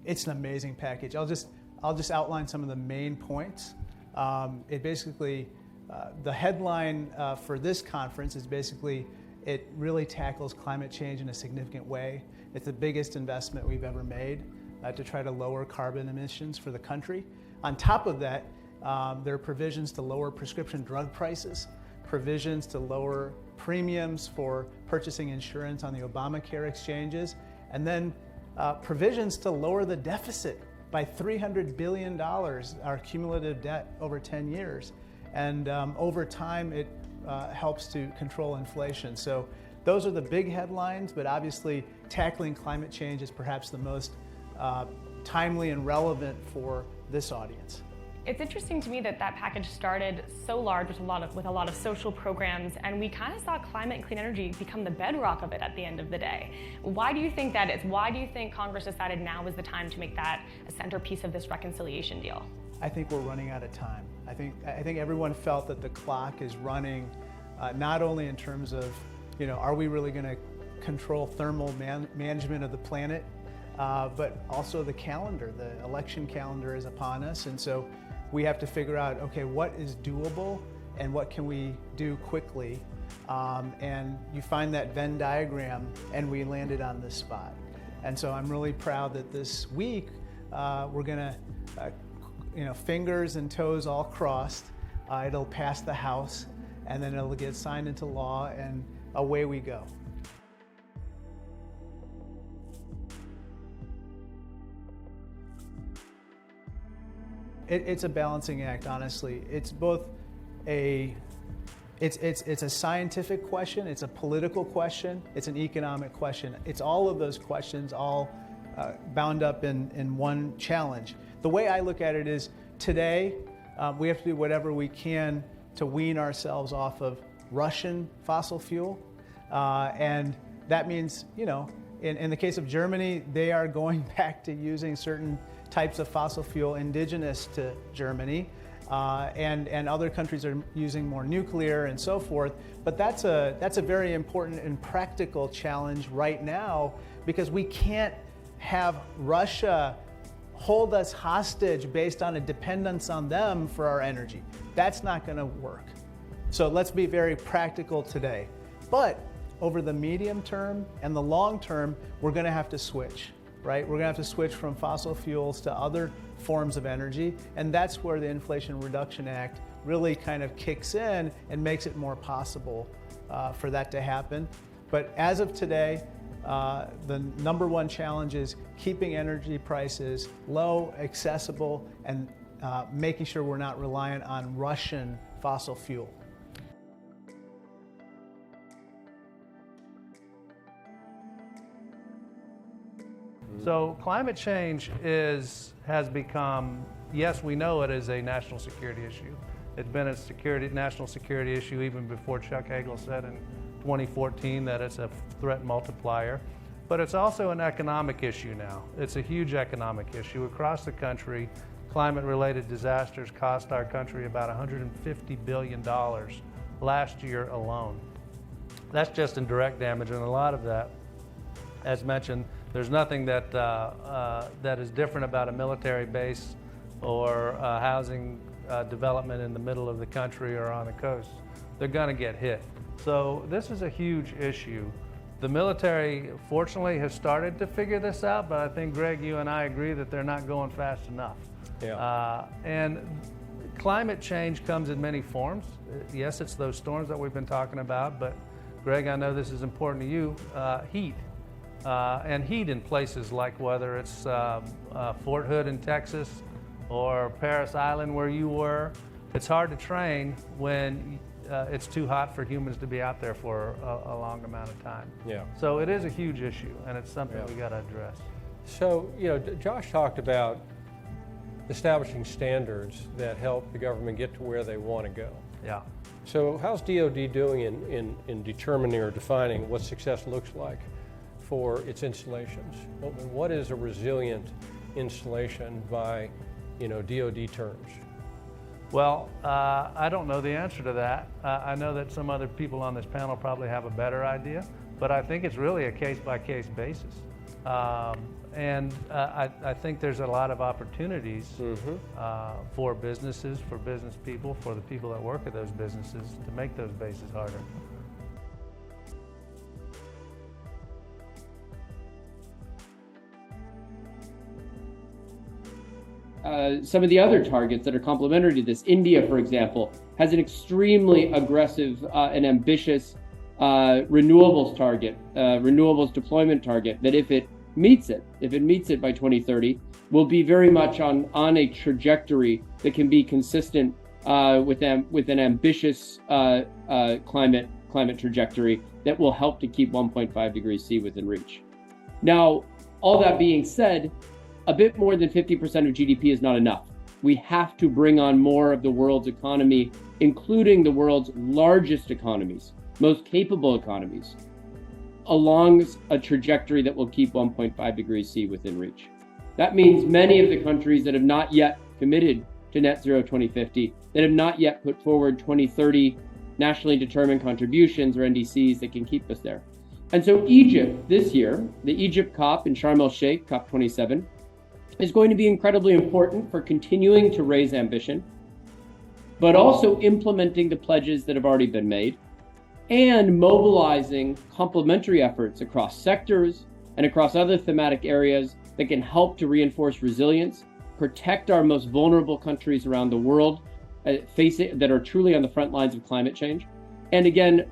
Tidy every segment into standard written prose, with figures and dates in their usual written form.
It's an amazing package. I'll just outline some of the main points. It basically, the headline for this conference is basically, it really tackles climate change in a significant way. It's the biggest investment we've ever made to try to lower carbon emissions for the country. On top of that, there are provisions to lower prescription drug prices, provisions to lower premiums for purchasing insurance on the Obamacare exchanges, and then provisions to lower the deficit by $300 billion, our cumulative debt over 10 years. And over time, it helps to control inflation. So those are the big headlines, but obviously tackling climate change is perhaps the most timely and relevant for this audience. It's interesting to me that that package started so large with a lot of social programs, and we kind of saw climate and clean energy become the bedrock of it at the end of the day. Why do you think that is? Why do you think Congress decided now is the time to make that a centerpiece of this reconciliation deal? I think we're running out of time. I think everyone felt that the clock is running, not only in terms of, are we really going to control thermal management of the planet, but also the calendar. The election calendar is upon us, and so we have to figure out, okay, what is doable and what can we do quickly? And you find that Venn diagram, and we landed on this spot. And so I'm really proud that this week we're going to, fingers and toes all crossed. It'll pass the House, and then it'll get signed into law, and away we go. It's a balancing act, honestly. It's both it's a scientific question, it's a political question, it's an economic question. It's all of those questions all bound up in one challenge. The way I look at it is, today we have to do whatever we can to wean ourselves off of Russian fossil fuel. And that means, in the case of Germany, they are going back to using certain types of fossil fuel indigenous to Germany, and other countries are using more nuclear and so forth. But that's a very important and practical challenge right now, because we can't have Russia hold us hostage based on a dependence on them for our energy. That's not going to work. So let's be very practical today. But over the medium term and the long term, we're going to have to switch. Right? We're going to have to switch from fossil fuels to other forms of energy, and that's where the Inflation Reduction Act really kind of kicks in and makes it more possible for that to happen. But as of today, the number one challenge is keeping energy prices low, accessible, and making sure we're not reliant on Russian fossil fuel. So climate change has become, yes, we know it is a national security issue. It's been a national security issue even before Chuck Hagel said in 2014 that it's a threat multiplier. But it's also an economic issue now. It's a huge economic issue. Across the country, climate-related disasters cost our country about $150 billion last year alone. That's just in direct damage, and a lot of that, as mentioned, there's nothing that is different about a military base or housing development in the middle of the country or on the coast. They're going to get hit. So this is a huge issue. The military, fortunately, has started to figure this out, but I think, Greg, you and I agree that they're not going fast enough. Yeah. And climate change comes in many forms. Yes, it's those storms that we've been talking about, but Greg, I know this is important to you, heat. And heat in places like whether it's Fort Hood in Texas or Paris Island where you were. It's hard to train when it's too hot for humans to be out there for a long amount of time. Yeah. So it is a huge issue, and it's something we got to address. So, Josh talked about establishing standards that help the government get to where they want to go. Yeah. So how's DOD doing in determining or defining what success looks like for its installations? What is a resilient installation by, DOD terms? Well, I don't know the answer to that. I know that some other people on this panel probably have a better idea, but I think it's really a case-by-case basis. And I think there's a lot of opportunities for businesses, for business people, for the people that work at those businesses to make those bases harder. Some of the other targets that are complementary to this, India, for example, has an extremely aggressive and ambitious renewables target, renewables deployment target, that if it meets it by 2030, will be very much on a trajectory that can be consistent with an ambitious climate trajectory that will help to keep 1.5 degrees C within reach. Now, all that being said, a bit more than 50% of GDP is not enough. We have to bring on more of the world's economy, including the world's largest economies, most capable economies, along a trajectory that will keep 1.5 degrees C within reach. That means many of the countries that have not yet committed to net zero 2050, that have not yet put forward 2030 nationally determined contributions or NDCs that can keep us there. And so Egypt this year, the Egypt COP in Sharm el-Sheikh, COP27, is going to be incredibly important for continuing to raise ambition, but also implementing the pledges that have already been made and mobilizing complementary efforts across sectors and across other thematic areas that can help to reinforce resilience, protect our most vulnerable countries around the world that are truly on the front lines of climate change, and again,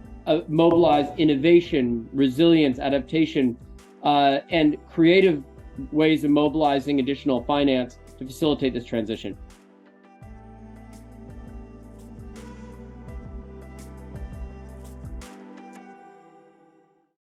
mobilize innovation, resilience, adaptation, and creative ways of mobilizing additional finance to facilitate this transition.